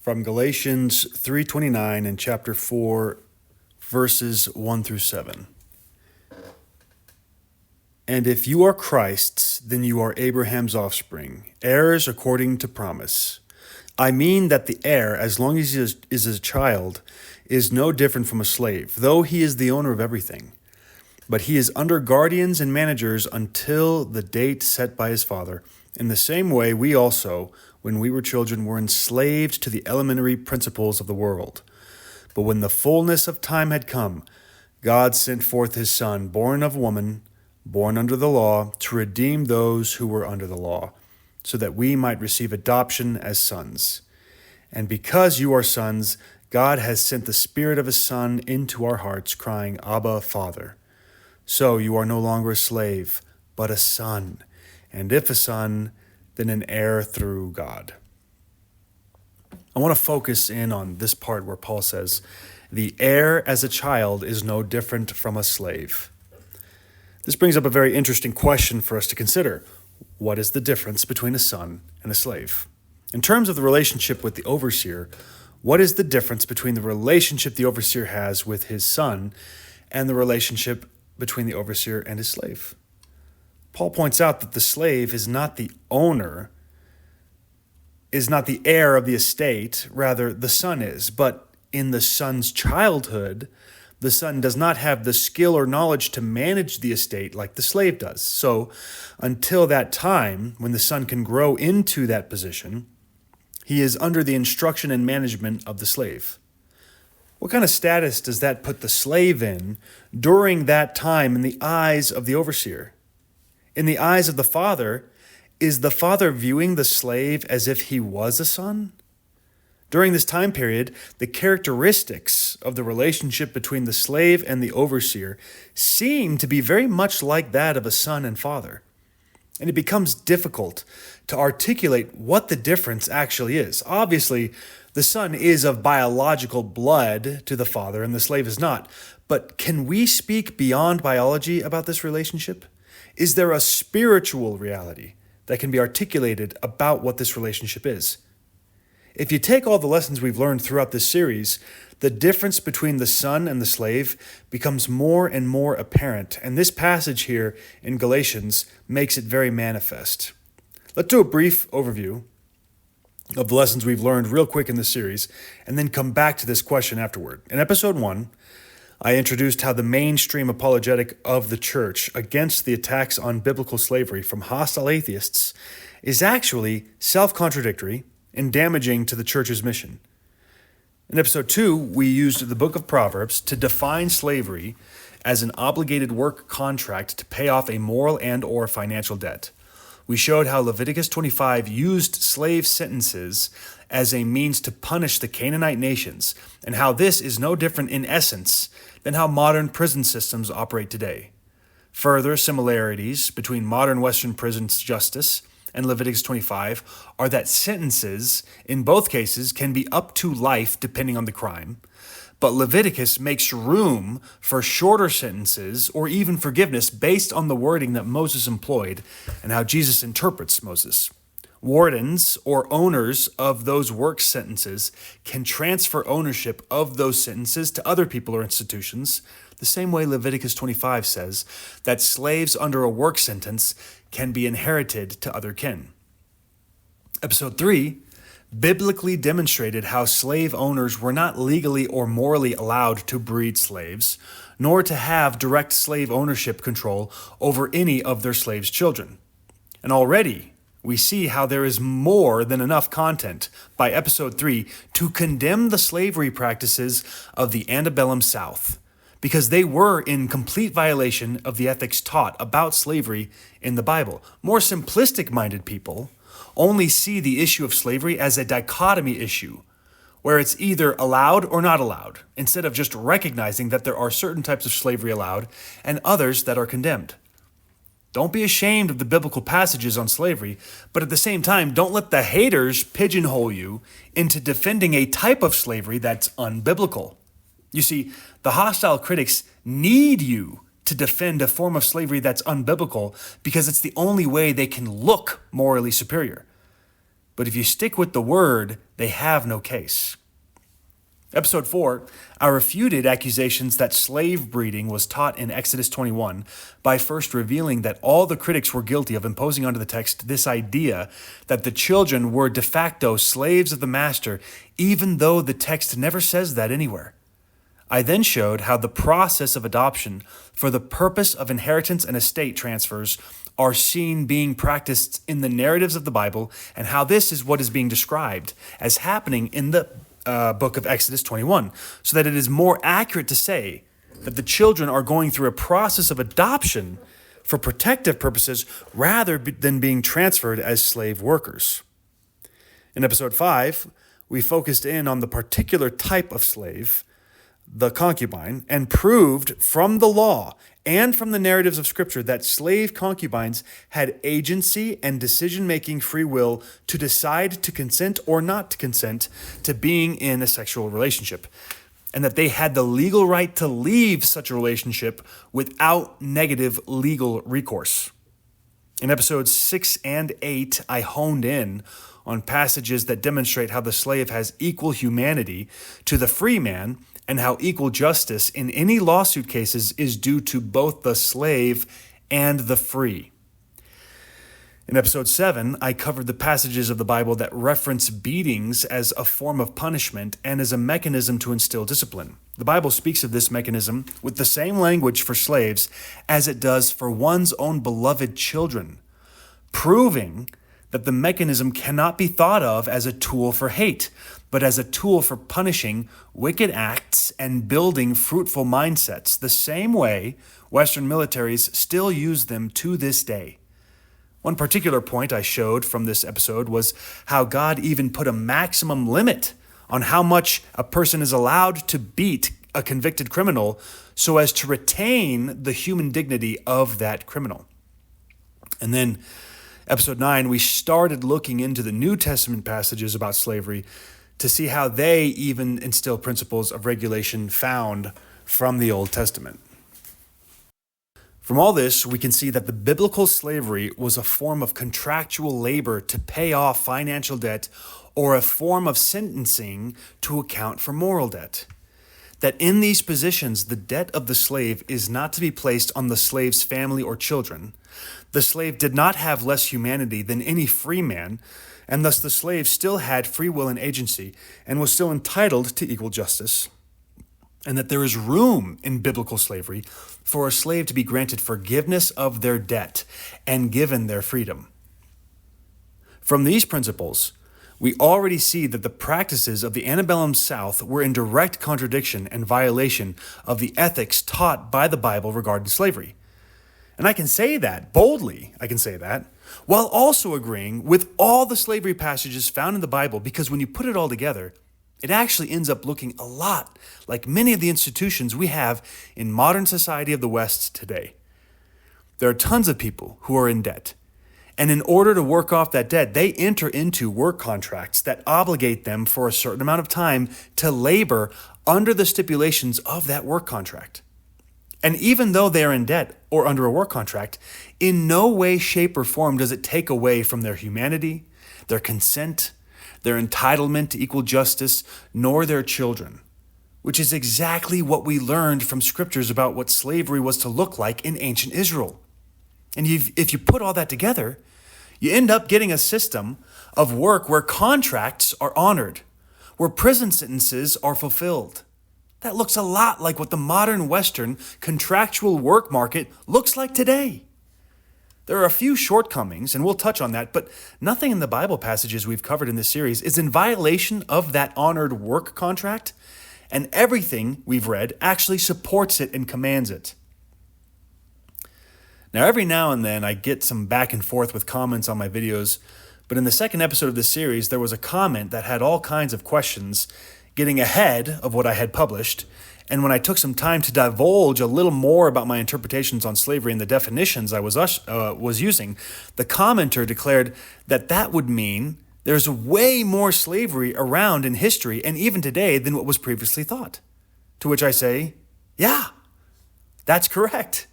from Galatians 3:29 and chapter 4, verses 1 through 7. And if you are Christ's, then you are Abraham's offspring, heirs according to promise. I mean that the heir, as long as he is a child, is no different from a slave, though he is the owner of everything. But he is under guardians and managers until the date set by his father. In the same way, we also, when we were children, were enslaved to the elementary principles of the world. But when the fullness of time had come, God sent forth his Son, born of woman, born under the law, to redeem those who were under the law, so that we might receive adoption as sons. And because you are sons, God has sent the Spirit of his Son into our hearts, crying, Abba, Father. So you are no longer a slave, but a son. And if a son, then an heir through God. I want to focus in on this part where Paul says, the heir as a child is no different from a slave. This brings up a very interesting question for us to consider. What is the difference between a son and a slave? In terms of the relationship with the overseer, what is the difference between the relationship the overseer has with his son and the relationship between the overseer and his slave? Paul points out that the slave is not the owner, is not the heir of the estate, rather the son is. But in the son's childhood, the son does not have the skill or knowledge to manage the estate like the slave does. So until that time, when the son can grow into that position, he is under the instruction and management of the slave. What kind of status does that put the slave in during that time in the eyes of the overseer? In the eyes of the father, is the father viewing the slave as if he was a son? During this time period, the characteristics of the relationship between the slave and the overseer seem to be very much like that of a son and father. And it becomes difficult to articulate what the difference actually is. Obviously, the son is of biological blood to the father and the slave is not. But can we speak beyond biology about this relationship? Is there a spiritual reality that can be articulated about what this relationship is? If you take all the lessons we've learned throughout this series, the difference between the son and the slave becomes more and more apparent, and this passage here in Galatians makes it very manifest. Let's do a brief overview of the lessons we've learned real quick in this series, and then come back to this question afterward. In episode 1, I introduced how the mainstream apologetic of the church against the attacks on biblical slavery from hostile atheists is actually self-contradictory and damaging to the church's mission. In episode 2, we used the book of Proverbs to define slavery as an obligated work contract to pay off a moral and or financial debt. We showed how Leviticus 25 used slave sentences as a means to punish the Canaanite nations, and how this is no different in essence than how modern prison systems operate today. Further similarities between modern Western prison justice and Leviticus 25 are that sentences, in both cases, can be up to life depending on the crime, but Leviticus makes room for shorter sentences or even forgiveness based on the wording that Moses employed and how Jesus interprets Moses. Wardens or owners of those work sentences can transfer ownership of those sentences to other people or institutions, the same way Leviticus 25 says that slaves under a work sentence can be inherited to other kin. Episode 3 biblically demonstrated how slave owners were not legally or morally allowed to breed slaves, nor to have direct slave ownership control over any of their slaves' children. And already, we see how there is more than enough content by episode 3 to condemn the slavery practices of the antebellum South, because they were in complete violation of the ethics taught about slavery in the Bible. More simplistic-minded people only see the issue of slavery as a dichotomy issue, where it's either allowed or not allowed, instead of just recognizing that there are certain types of slavery allowed and others that are condemned. Don't be ashamed of the biblical passages on slavery, but at the same time, don't let the haters pigeonhole you into defending a type of slavery that's unbiblical. You see, the hostile critics need you to defend a form of slavery that's unbiblical because it's the only way they can look morally superior. but if you stick with the word, they have no case. Episode 4, I refuted accusations that slave breeding was taught in Exodus 21 by first revealing that all the critics were guilty of imposing onto the text this idea that the children were de facto slaves of the master, even though the text never says that anywhere. I then showed how the process of adoption for the purpose of inheritance and estate transfers are seen being practiced in the narratives of the Bible, and how this is what is being described as happening in the book of Exodus 21, so that it is more accurate to say that the children are going through a process of adoption for protective purposes rather than being transferred as slave workers. In episode 5, we focused in on the particular type of slave, the concubine, and proved from the law and from the narratives of Scripture that slave concubines had agency and decision-making free will to decide to consent or not to consent to being in a sexual relationship, and that they had the legal right to leave such a relationship without negative legal recourse. In episodes 6 and 8, I honed in on passages that demonstrate how the slave has equal humanity to the free man, and how equal justice in any lawsuit cases is due to both the slave and the free. In episode 7, I covered the passages of the Bible that reference beatings as a form of punishment and as a mechanism to instill discipline. The Bible speaks of this mechanism with the same language for slaves as it does for one's own beloved children, proving that the mechanism cannot be thought of as a tool for hate, but as a tool for punishing wicked acts and building fruitful mindsets, the same way Western militaries still use them to this day. One particular point I showed from this episode was how God even put a maximum limit on how much a person is allowed to beat a convicted criminal so as to retain the human dignity of that criminal. And then Episode 9, we started looking into the New Testament passages about slavery to see how they even instill principles of regulation found from the Old Testament. From all this, we can see that the biblical slavery was a form of contractual labor to pay off financial debt or a form of sentencing to account for moral debt. That in these positions, the debt of the slave is not to be placed on the slave's family or children. The slave did not have less humanity than any free man, and thus the slave still had free will and agency and was still entitled to equal justice. And that there is room in biblical slavery for a slave to be granted forgiveness of their debt and given their freedom. From these principles, we already see that the practices of the antebellum South were in direct contradiction and violation of the ethics taught by the Bible regarding slavery. And I can say that, boldly, while also agreeing with all the slavery passages found in the Bible, because when you put it all together, it actually ends up looking a lot like many of the institutions we have in modern society of the West today. There are tons of people who are in debt. And in order to work off that debt, they enter into work contracts that obligate them for a certain amount of time to labor under the stipulations of that work contract. And even though they are in debt or under a work contract, in no way, shape, or form does it take away from their humanity, their consent, their entitlement to equal justice, nor their children, which is exactly what we learned from scriptures about what slavery was to look like in ancient Israel. And if you put all that together, you end up getting a system of work where contracts are honored, where prison sentences are fulfilled. That looks a lot like what the modern Western contractual work market looks like today. There are a few shortcomings, and we'll touch on that, but nothing in the Bible passages we've covered in this series is in violation of that honored work contract, and everything we've read actually supports it and commands it. Now, every now and then I get some back and forth with comments on my videos, but in the second episode of this series, there was a comment that had all kinds of questions getting ahead of what I had published, and when I took some time to divulge a little more about my interpretations on slavery and the definitions I was using, the commenter declared that would mean there's way more slavery around in history and even today than what was previously thought. To which I say, yeah, that's correct.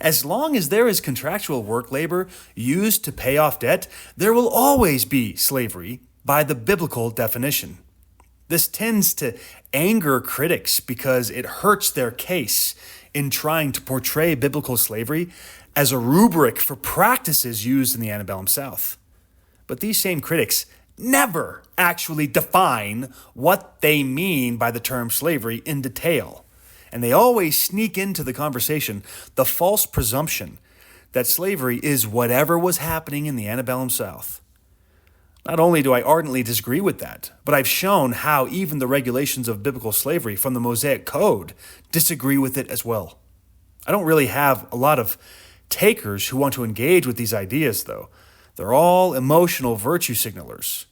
As long as there is contractual work labor used to pay off debt, there will always be slavery by the biblical definition. This tends to anger critics because it hurts their case in trying to portray biblical slavery as a rubric for practices used in the antebellum South. But these same critics never actually define what they mean by the term slavery in detail. And they always sneak into the conversation the false presumption that slavery is whatever was happening in the antebellum South. Not only do I ardently disagree with that, but I've shown how even the regulations of biblical slavery from the Mosaic Code disagree with it as well. I don't really have a lot of takers who want to engage with these ideas, though. They're all emotional virtue signalers.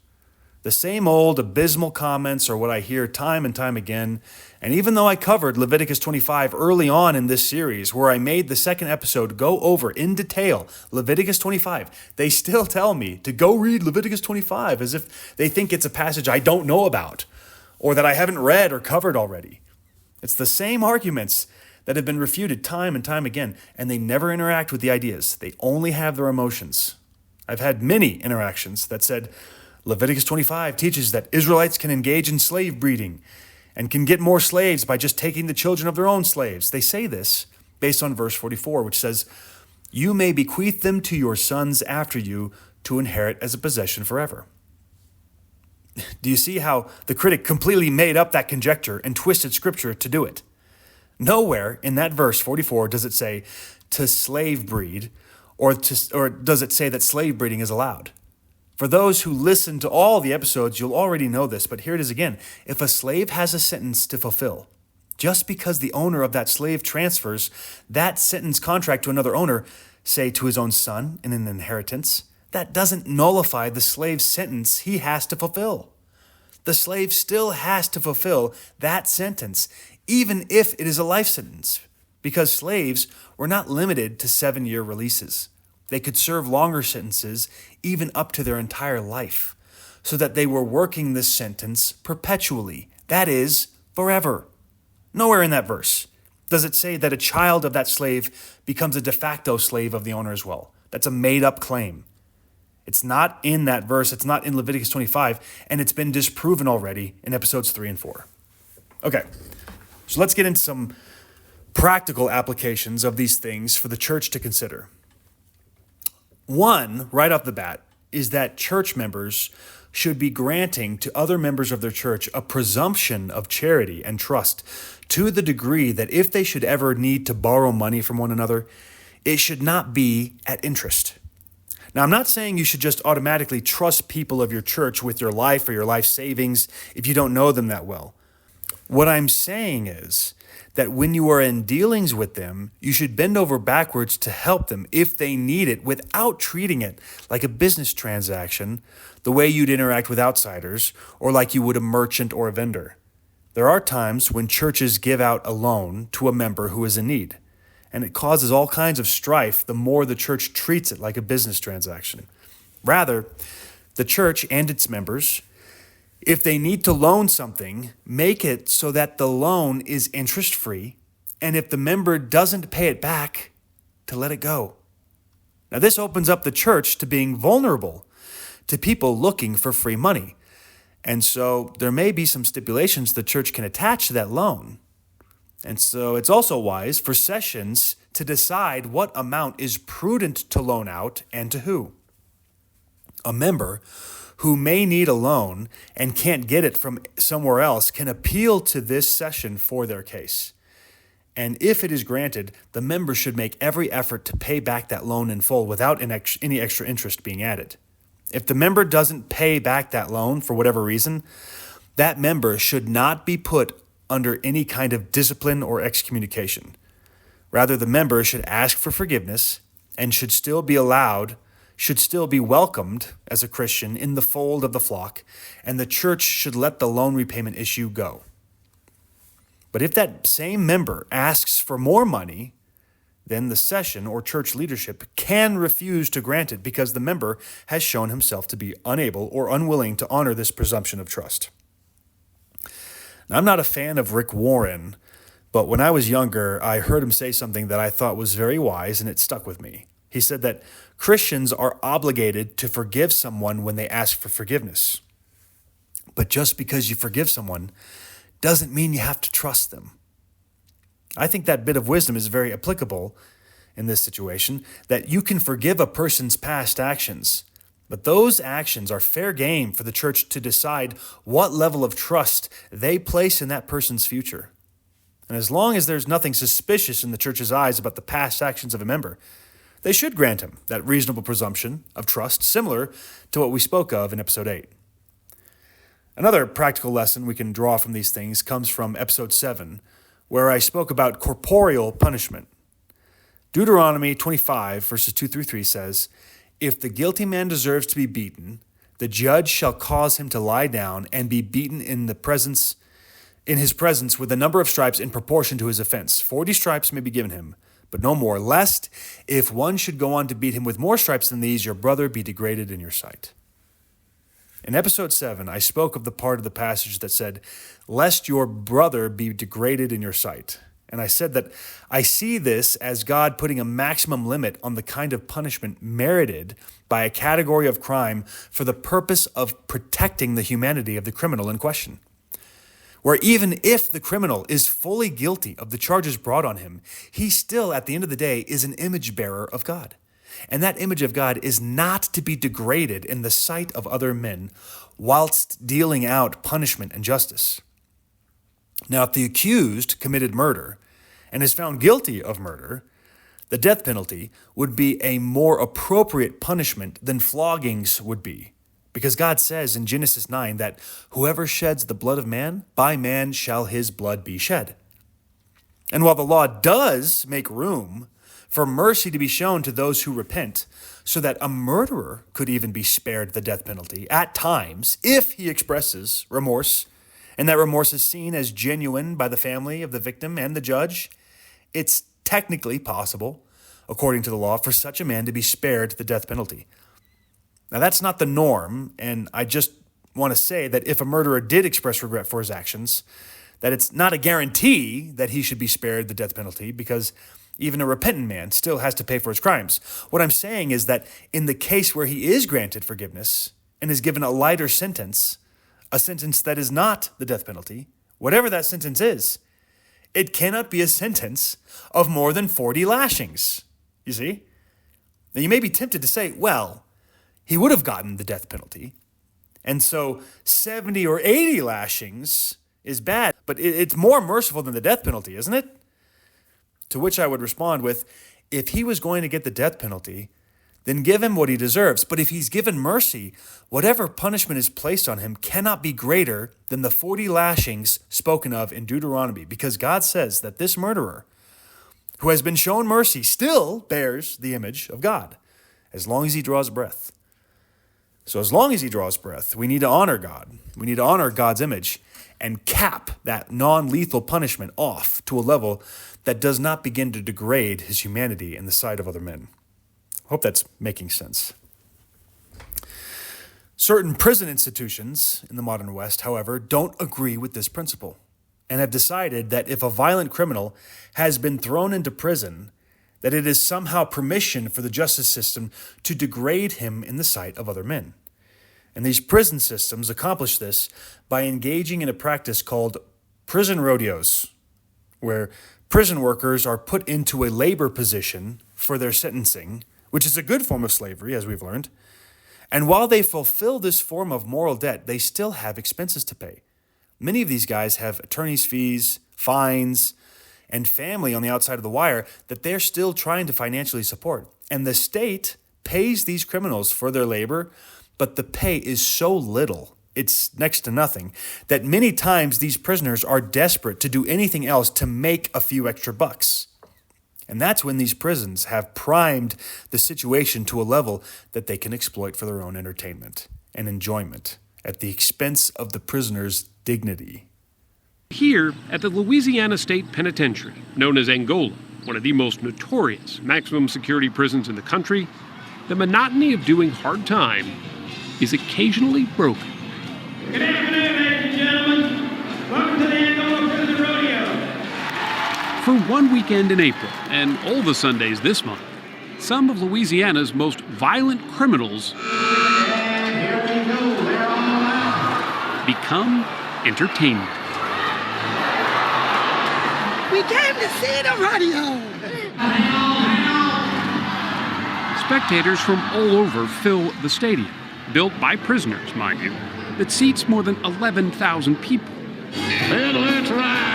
The same old abysmal comments are what I hear time and time again, and even though I covered Leviticus 25 early on in this series, where I made the second episode go over in detail Leviticus 25, they still tell me to go read Leviticus 25 as if they think it's a passage I don't know about, or that I haven't read or covered already. It's the same arguments that have been refuted time and time again, and they never interact with the ideas. They only have their emotions. I've had many interactions that said, Leviticus 25 teaches that Israelites can engage in slave breeding and can get more slaves by just taking the children of their own slaves. They say this based on verse 44, which says, "You may bequeath them to your sons after you to inherit as a possession forever." Do you see how the critic completely made up that conjecture and twisted scripture to do it? Nowhere in that verse 44 does it say to slave breed, or does it say that slave breeding is allowed. For those who listen to all the episodes, you'll already know this, but here it is again. If a slave has a sentence to fulfill, just because the owner of that slave transfers that sentence contract to another owner, say to his own son in an inheritance, that doesn't nullify the slave's sentence he has to fulfill. The slave still has to fulfill that sentence, even if it is a life sentence, because slaves were not limited to 7-year releases. They could serve longer sentences, even up to their entire life, so that they were working this sentence perpetually, that is, forever. Nowhere in that verse does it say that a child of that slave becomes a de facto slave of the owner as well. That's a made-up claim. It's not in that verse, it's not in Leviticus 25, and it's been disproven already in episodes 3 and 4. Okay, so let's get into some practical applications of these things for the church to consider. One, right off the bat, is that church members should be granting to other members of their church a presumption of charity and trust to the degree that if they should ever need to borrow money from one another, it should not be at interest. Now, I'm not saying you should just automatically trust people of your church with your life or your life savings if you don't know them that well. What I'm saying is that when you are in dealings with them, you should bend over backwards to help them if they need it without treating it like a business transaction, the way you'd interact with outsiders, or like you would a merchant or a vendor. There are times when churches give out a loan to a member who is in need, and it causes all kinds of strife the more the church treats it like a business transaction. Rather, the church and its members, if they need to loan something, make it so that the loan is interest-free, and if the member doesn't pay it back, to let it go. Now, this opens up the church to being vulnerable to people looking for free money. And so there may be some stipulations the church can attach to that loan. And so it's also wise for sessions to decide what amount is prudent to loan out and to who. A member who may need a loan and can't get it from somewhere else can appeal to this session for their case. And if it is granted, the member should make every effort to pay back that loan in full without any extra interest being added. If the member doesn't pay back that loan for whatever reason, that member should not be put under any kind of discipline or excommunication. Rather, the member should ask for forgiveness and should still be welcomed as a Christian in the fold of the flock, and the church should let the loan repayment issue go. But if that same member asks for more money, then the session or church leadership can refuse to grant it because the member has shown himself to be unable or unwilling to honor this presumption of trust. Now, I'm not a fan of Rick Warren, But when I was younger, I heard him say something that I thought was very wise, and it stuck with me. He said that Christians are obligated to forgive someone when they ask for forgiveness. But just because you forgive someone doesn't mean you have to trust them. I think that bit of wisdom is very applicable in this situation, that you can forgive a person's past actions, but those actions are fair game for the church to decide what level of trust they place in that person's future. And as long as there's nothing suspicious in the church's eyes about the past actions of a member, they should grant him that reasonable presumption of trust, similar to what we spoke of in episode 8. Another practical lesson we can draw from these things comes from episode 7, where I spoke about corporeal punishment. Deuteronomy 25, verses 2 through 3 says, "If the guilty man deserves to be beaten, the judge shall cause him to lie down and be beaten in his presence with a number of stripes in proportion to his offense. 40 stripes may be given him, but no more, lest, if one should go on to beat him with more stripes than these, your brother be degraded in your sight." In episode 7, I spoke of the part of the passage that said, "Lest your brother be degraded in your sight." And I said that I see this as God putting a maximum limit on the kind of punishment merited by a category of crime for the purpose of protecting the humanity of the criminal in question. Where even if the criminal is fully guilty of the charges brought on him, he still, at the end of the day, is an image bearer of God. And that image of God is not to be degraded in the sight of other men whilst dealing out punishment and justice. Now, if the accused committed murder and is found guilty of murder, the death penalty would be a more appropriate punishment than floggings would be. Because God says in Genesis 9 that whoever sheds the blood of man, by man shall his blood be shed. And while the law does make room for mercy to be shown to those who repent, so that a murderer could even be spared the death penalty at times if he expresses remorse, and that remorse is seen as genuine by the family of the victim and the judge, it's technically possible, according to the law, for such a man to be spared the death penalty. Now, that's not the norm, and I just want to say that if a murderer did express regret for his actions, that it's not a guarantee that he should be spared the death penalty, because even a repentant man still has to pay for his crimes. What I'm saying is that in the case where he is granted forgiveness and is given a lighter sentence, a sentence that is not the death penalty, whatever that sentence is, it cannot be a sentence of more than 40 lashings, you see? Now, you may be tempted to say, well, he would have gotten the death penalty, and so 70 or 80 lashings is bad, but it's more merciful than the death penalty, isn't it? To which I would respond with, if he was going to get the death penalty, then give him what he deserves. But if he's given mercy, whatever punishment is placed on him cannot be greater than the 40 lashings spoken of in Deuteronomy, because God says that this murderer, who has been shown mercy, still bears the image of God, as long as he draws breath. So as long as he draws breath, we need to honor God. We need to honor God's image and cap that non-lethal punishment off to a level that does not begin to degrade his humanity in the sight of other men. I hope that's making sense. Certain prison institutions in the modern West, however, don't agree with this principle and have decided that if a violent criminal has been thrown into prison, that it is somehow permission for the justice system to degrade him in the sight of other men. And these prison systems accomplish this by engaging in a practice called Prison Rodeos, where prison workers are put into a labor position for their sentencing, which is a good form of slavery, as we've learned. And while they fulfill this form of moral debt, they still have expenses to pay. Many of these guys have attorney's fees, fines, and family on the outside of the wire that they're still trying to financially support. And the state pays these criminals for their labor, but the pay is so little, it's next to nothing, that many times these prisoners are desperate to do anything else to make a few extra bucks. And that's when these prisons have primed the situation to a level that they can exploit for their own entertainment and enjoyment at the expense of the prisoner's dignity. Here at the Louisiana State Penitentiary, known as Angola, one of the most notorious maximum security prisons in the country, the monotony of doing hard time is occasionally broken. Good afternoon, ladies and gentlemen. Welcome to the Angola Prison Rodeo. For one weekend in April, and all the Sundays this month, some of Louisiana's most violent criminals become entertainment. We came to see the rodeo. Spectators from all over fill the stadium, built by prisoners, mind you, that seats more than 11,000 people. Let's ride.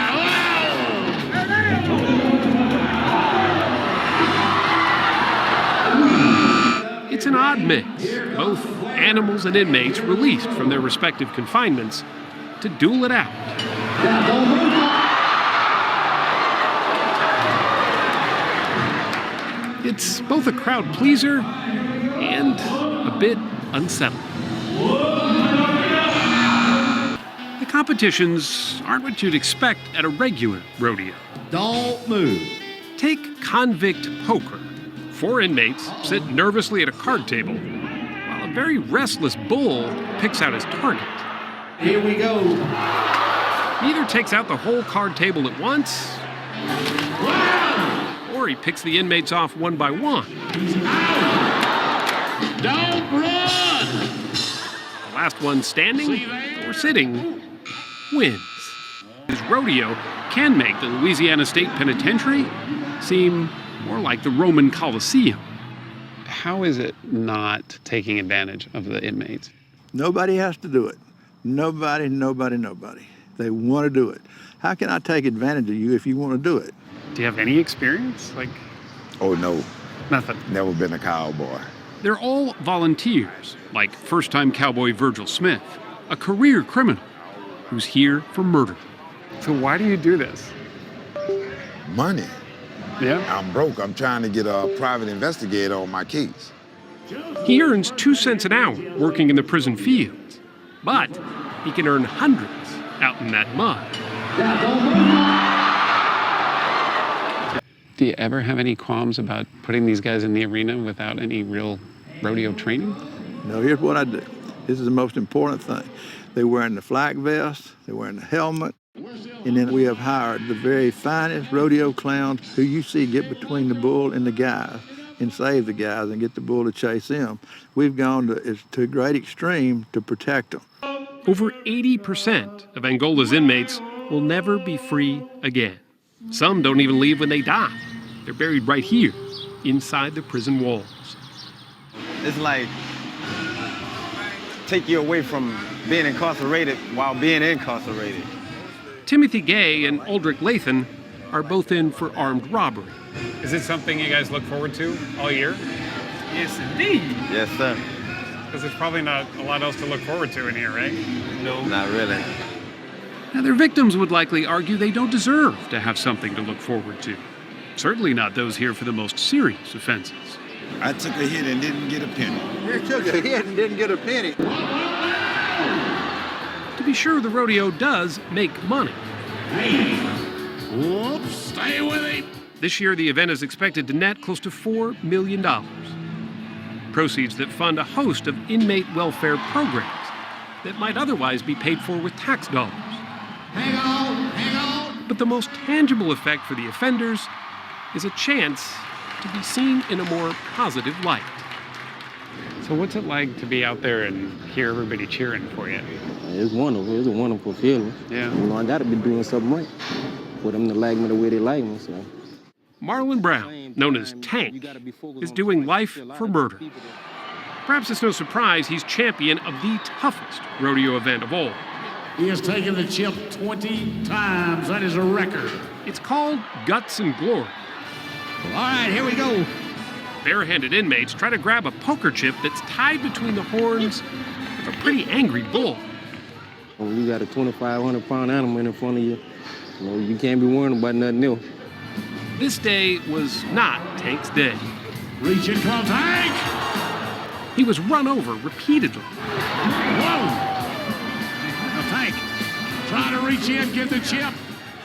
It's an odd mix, both animals and inmates released from their respective confinements to duel it out. It's both a crowd pleaser and a bit unsettling. The competitions aren't what you'd expect at a regular rodeo. Don't move. Take convict poker. 4 inmates sit nervously at a card table, while a very restless bull picks out his target. Here we go. He either takes out the whole card table at once, or he picks the inmates off one by one. Don't run. The last one standing or sitting wins. This rodeo can make the Louisiana State Penitentiary seem more like the Roman Colosseum. How is it not taking advantage of the inmates? Nobody has to do it. Nobody. They want to do it. How can I take advantage of you if you want to do it? Do you have any experience? Oh, no. Nothing. Never been a cowboy. They're all volunteers, like first-time cowboy Virgil Smith, a career criminal who's here for murder. So why do you do this? Money. Yeah? I'm broke. I'm trying to get a private investigator on my case. He earns 2 cents an hour working in the prison fields, but he can earn hundreds out in that mud. Do you ever have any qualms about putting these guys in the arena without any real rodeo training? No, here's what I do. This is the most important thing. They're wearing the flak vest, they're wearing the helmet, and then we have hired the very finest rodeo clowns who you see get between the bull and the guys and save the guys and get the bull to chase them. We've gone to a great extreme to protect them. Over 80% of Angola's inmates will never be free again. Some don't even leave when they die. They're buried right here, inside the prison walls. It's like take you away from being incarcerated while being incarcerated. Timothy Gay and Aldrich Lathan are both in for armed robbery. Is it something you guys look forward to all year? Yes, indeed. Yes, sir. Because there's probably not a lot else to look forward to in here, right? No. Not really. Now, their victims would likely argue they don't deserve to have something to look forward to. Certainly not those here for the most serious offenses. I took a hit and didn't get a penny. You took a hit and didn't get a penny. To be sure, the rodeo does make money. Whoops, stay with him. This year, the event is expected to net close to $4 million. Proceeds that fund a host of inmate welfare programs that might otherwise be paid for with tax dollars. Hang on. But the most tangible effect for the offenders is a chance to be seen in a more positive light. So what's it like to be out there and hear everybody cheering for you? It's wonderful. It's a wonderful feeling. Yeah. You know, I got to be doing something right for them to like me the way they like me. So. Marlon Brown, known as Tank, is doing life for murder. Perhaps it's no surprise he's champion of the toughest rodeo event of all. He has taken the chip 20 times. That is a record. It's called Guts and Glory. All right, here we go. Barehanded inmates try to grab a poker chip that's tied between the horns of a pretty angry bull. When you got a 2,500-pound animal in front of you, you know, you can't be worrying about nothing else. This day was not Tank's day. Reach in front, Tank. He was run over repeatedly. Whoa. Now, Tank, try to reach in, get the chip.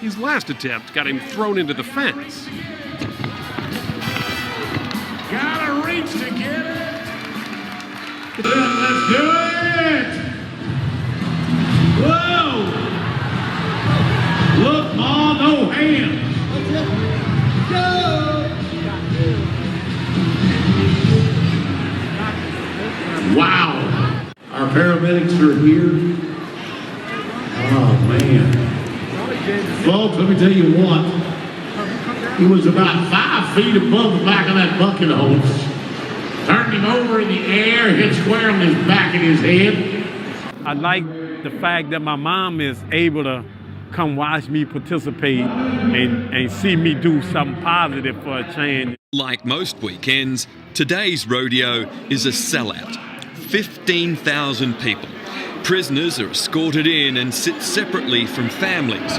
His last attempt got him thrown into the fence. Gotta reach to get it. Let's do it. Whoa. Look, Ma, no hands. athletics are here. Oh, man. Folks, let me tell you what. He was about 5 feet above the back of that bucket hose. Turned him over in the air, hit square on his back and his head. I like the fact that my mom is able to come watch me participate and see me do something positive for a change. Like most weekends, today's rodeo is a sellout. 15,000 people. Prisoners are escorted in and sit separately from families.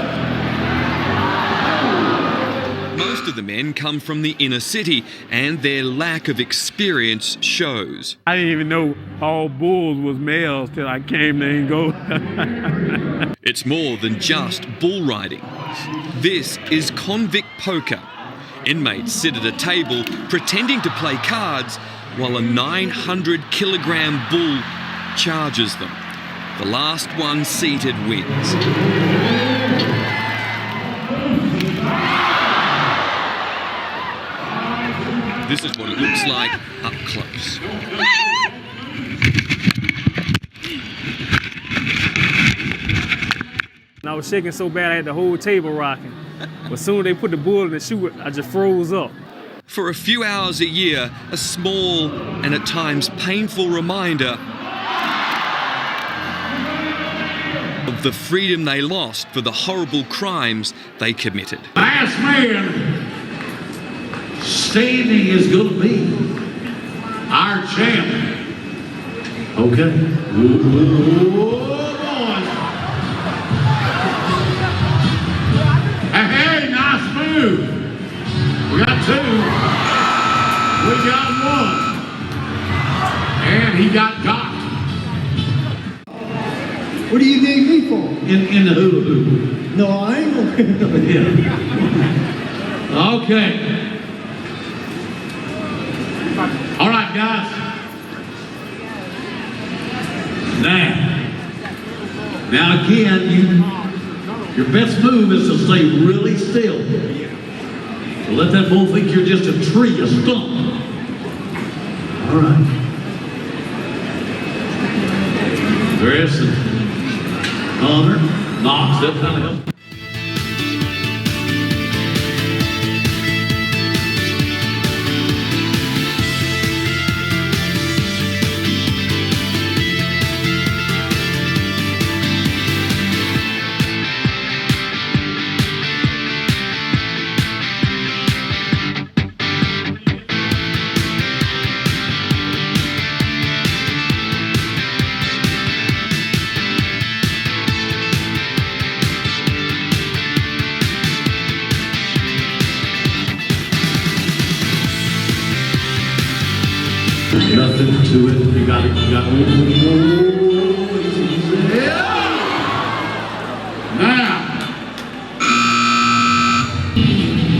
Most of the men come from the inner city, and their lack of experience shows. I didn't even know all bulls was males till I came to Angola. It's more than just bull riding. This is convict poker. Inmates sit at a table pretending to play cards while a 900-kilogram bull charges them. The last one seated wins. This is what it looks like up close. And I was shaking so bad I had the whole table rocking. But as soon as they put the bull in the chute, I just froze up. For a few hours a year, a small and at times painful reminder of the freedom they lost for the horrible crimes they committed. Last man standing is going to be our champ. Okay. Hey, nice move. We got 2. We got 1. And he got got. What do you need me for? In the hula hoop. No, I ain't gonna. Yeah. Okay. All right, guys. Now again, your best move is to stay really still. So let that bull think you're just a tree, a stump. All right. Chris and Connor, Knox, that kind of help. Nothing to it. You got it. Yeah. Now,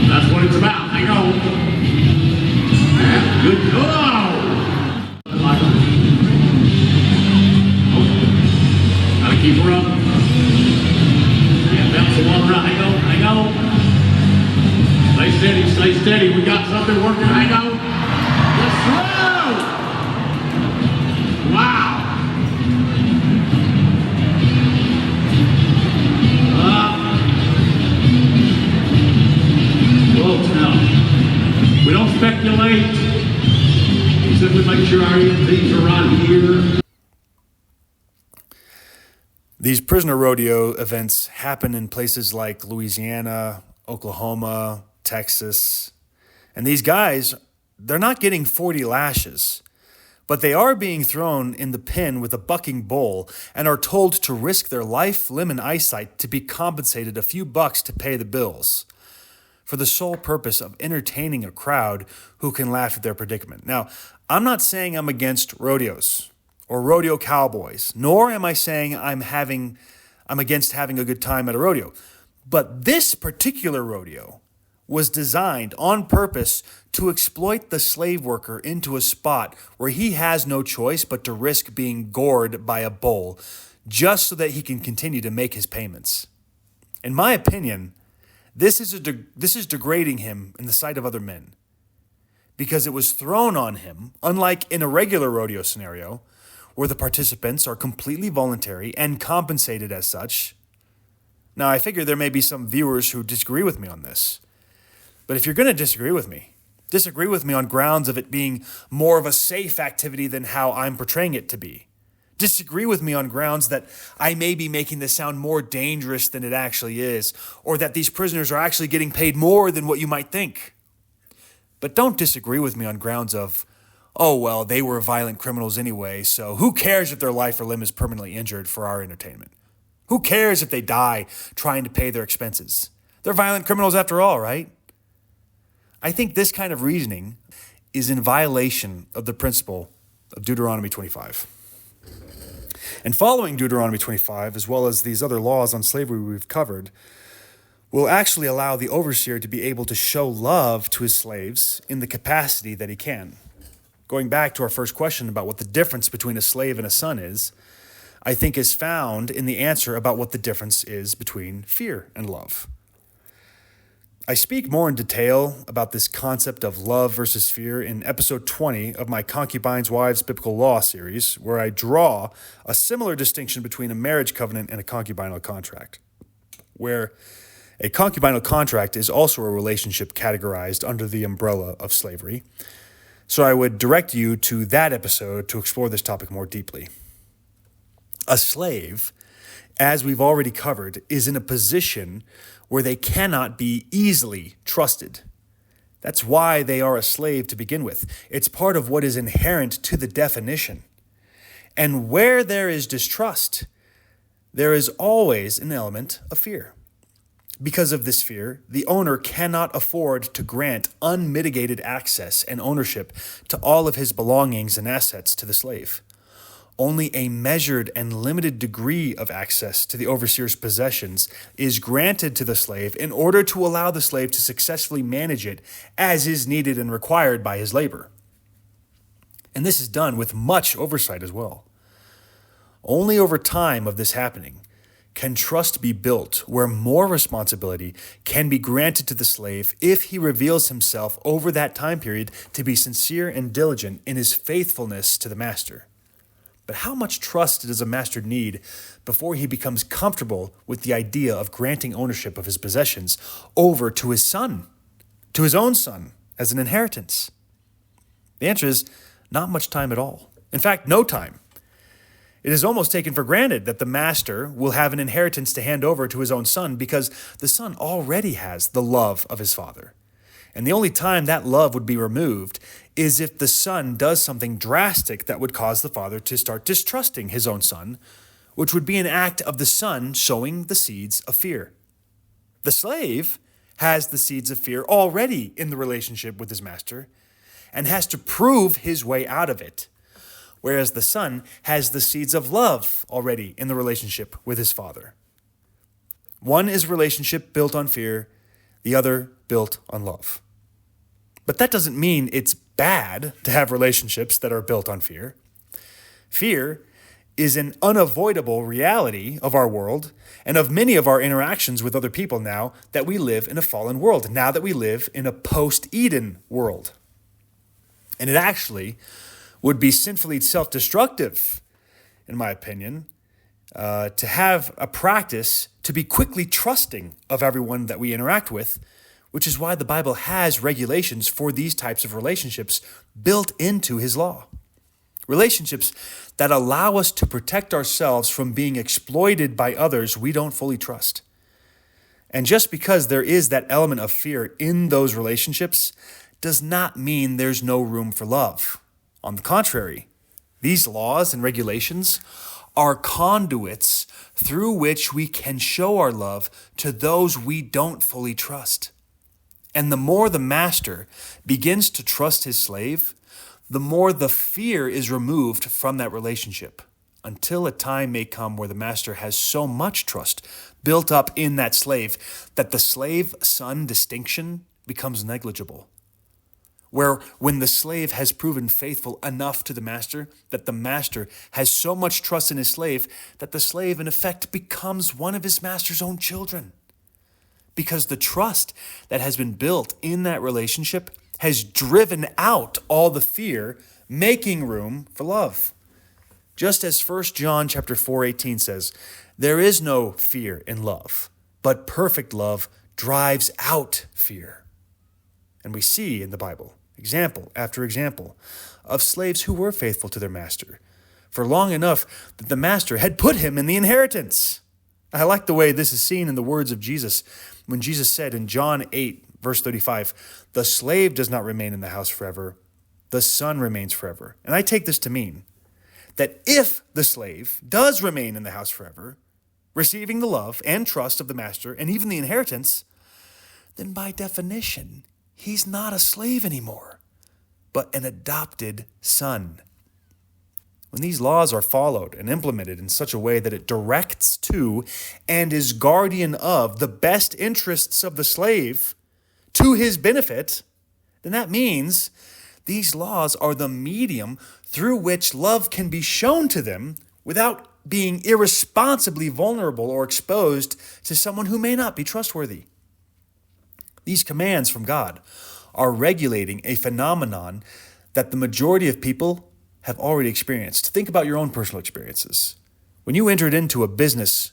that's what it's about. Hang on. That's good. Oh! Gotta keep her up. Yeah, bounce the one right. Hang on. Stay steady. We got something working. Hang on. Let's throw. Wow. Folks, now, we don't speculate. We simply make sure our EMTs are right here. These prisoner rodeo events happen in places like Louisiana, Oklahoma, Texas. And these guys, they're not getting 40 lashes. But they are being thrown in the pen with a bucking bull and are told to risk their life, limb, and eyesight to be compensated a few bucks to pay the bills, for the sole purpose of entertaining a crowd who can laugh at their predicament. Now, I'm not saying I'm against rodeos or rodeo cowboys, nor am I saying I'm against having a good time at a rodeo. But this particular rodeo was designed on purpose to exploit the slave worker into a spot where he has no choice but to risk being gored by a bull just so that he can continue to make his payments. In my opinion, this is degrading him in the sight of other men because it was thrown on him, unlike in a regular rodeo scenario, where the participants are completely voluntary and compensated as such. Now, I figure there may be some viewers who disagree with me on this. But if you're going to disagree with me on grounds of it being more of a safe activity than how I'm portraying it to be. Disagree with me on grounds that I may be making this sound more dangerous than it actually is, or that these prisoners are actually getting paid more than what you might think. But don't disagree with me on grounds of, oh, well, they were violent criminals anyway, so who cares if their life or limb is permanently injured for our entertainment? Who cares if they die trying to pay their expenses? They're violent criminals after all, right? I think this kind of reasoning is in violation of the principle of Deuteronomy 25. And following Deuteronomy 25, as well as these other laws on slavery we've covered, will actually allow the overseer to be able to show love to his slaves in the capacity that he can. Going back to our first question about what the difference between a slave and a son is, I think is found in the answer about what the difference is between fear and love. I speak more in detail about this concept of love versus fear in episode 20 of my Concubines' Wives Biblical Law series, where I draw a similar distinction between a marriage covenant and a concubinal contract, where a concubinal contract is also a relationship categorized under the umbrella of slavery. So I would direct you to that episode to explore this topic more deeply. A slave, as we've already covered, is in a position where they cannot be easily trusted. That's why they are a slave to begin with. It's part of what is inherent to the definition. And where there is distrust, there is always an element of fear. Because of this fear, the owner cannot afford to grant unmitigated access and ownership to all of his belongings and assets to the slave. Only a measured and limited degree of access to the overseer's possessions is granted to the slave in order to allow the slave to successfully manage it as is needed and required by his labor. And this is done with much oversight as well. Only over time of this happening can trust be built where more responsibility can be granted to the slave if he reveals himself over that time period to be sincere and diligent in his faithfulness to the master. But how much trust does a master need before he becomes comfortable with the idea of granting ownership of his possessions over to his son, to his own son, as an inheritance? The answer is not much time at all. In fact, no time. It is almost taken for granted that the master will have an inheritance to hand over to his own son because the son already has the love of his father. And the only time that love would be removed is if the son does something drastic that would cause the father to start distrusting his own son, which would be an act of the son showing the seeds of fear. The slave has the seeds of fear already in the relationship with his master and has to prove his way out of it, whereas the son has the seeds of love already in the relationship with his father. One is a relationship built on fear, the other built on love. But that doesn't mean it's bad to have relationships that are built on fear. Fear is an unavoidable reality of our world and of many of our interactions with other people now that we live in a fallen world, now that we live in a post-Eden world. And it actually would be sinfully self-destructive, in my opinion, to have a practice to be quickly trusting of everyone that we interact with, which is why the Bible has regulations for these types of relationships built into his law. Relationships that allow us to protect ourselves from being exploited by others we don't fully trust. And just because there is that element of fear in those relationships does not mean there's no room for love. On the contrary, these laws and regulations are conduits through which we can show our love to those we don't fully trust. And the more the master begins to trust his slave, the more the fear is removed from that relationship, until a time may come where the master has so much trust built up in that slave that the slave-son distinction becomes negligible. Where when the slave has proven faithful enough to the master that the master has so much trust in his slave that the slave in effect becomes one of his master's own children. Because the trust that has been built in that relationship has driven out all the fear, making room for love. Just as 1 John chapter 4:18 says, there is no fear in love, but perfect love drives out fear. And we see in the Bible example after example of slaves who were faithful to their master for long enough that the master had put him in the inheritance. I like the way this is seen in the words of Jesus when Jesus said in John 8, verse 35, the slave does not remain in the house forever, the son remains forever. And I take this to mean that if the slave does remain in the house forever, receiving the love and trust of the master and even the inheritance, then by definition, he's not a slave anymore, but an adopted son. When these laws are followed and implemented in such a way that it directs to and is guardian of the best interests of the slave to his benefit, then that means these laws are the medium through which love can be shown to them without being irresponsibly vulnerable or exposed to someone who may not be trustworthy. These commands from God are regulating a phenomenon that the majority of people have already experienced. Think about your own personal experiences. When you entered into business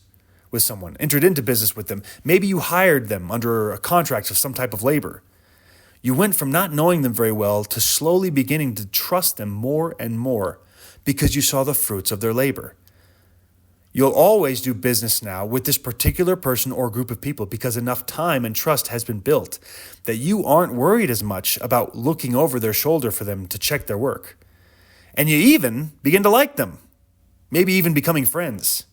with them, maybe you hired them under a contract of some type of labor. You went from not knowing them very well to slowly beginning to trust them more and more because you saw the fruits of their labor. You'll always do business now with this particular person or group of people because enough time and trust has been built that you aren't worried as much about looking over their shoulder for them to check their work. And you even begin to like them, maybe even becoming friends.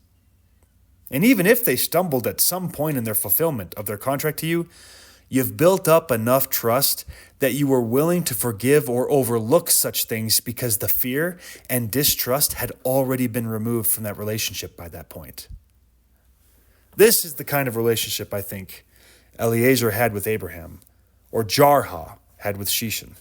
And even if they stumbled at some point in their fulfillment of their contract to you, you've built up enough trust that you were willing to forgive or overlook such things because the fear and distrust had already been removed from that relationship by that point. This is the kind of relationship I think Eliezer had with Abraham, or Jarha had with Sheshan.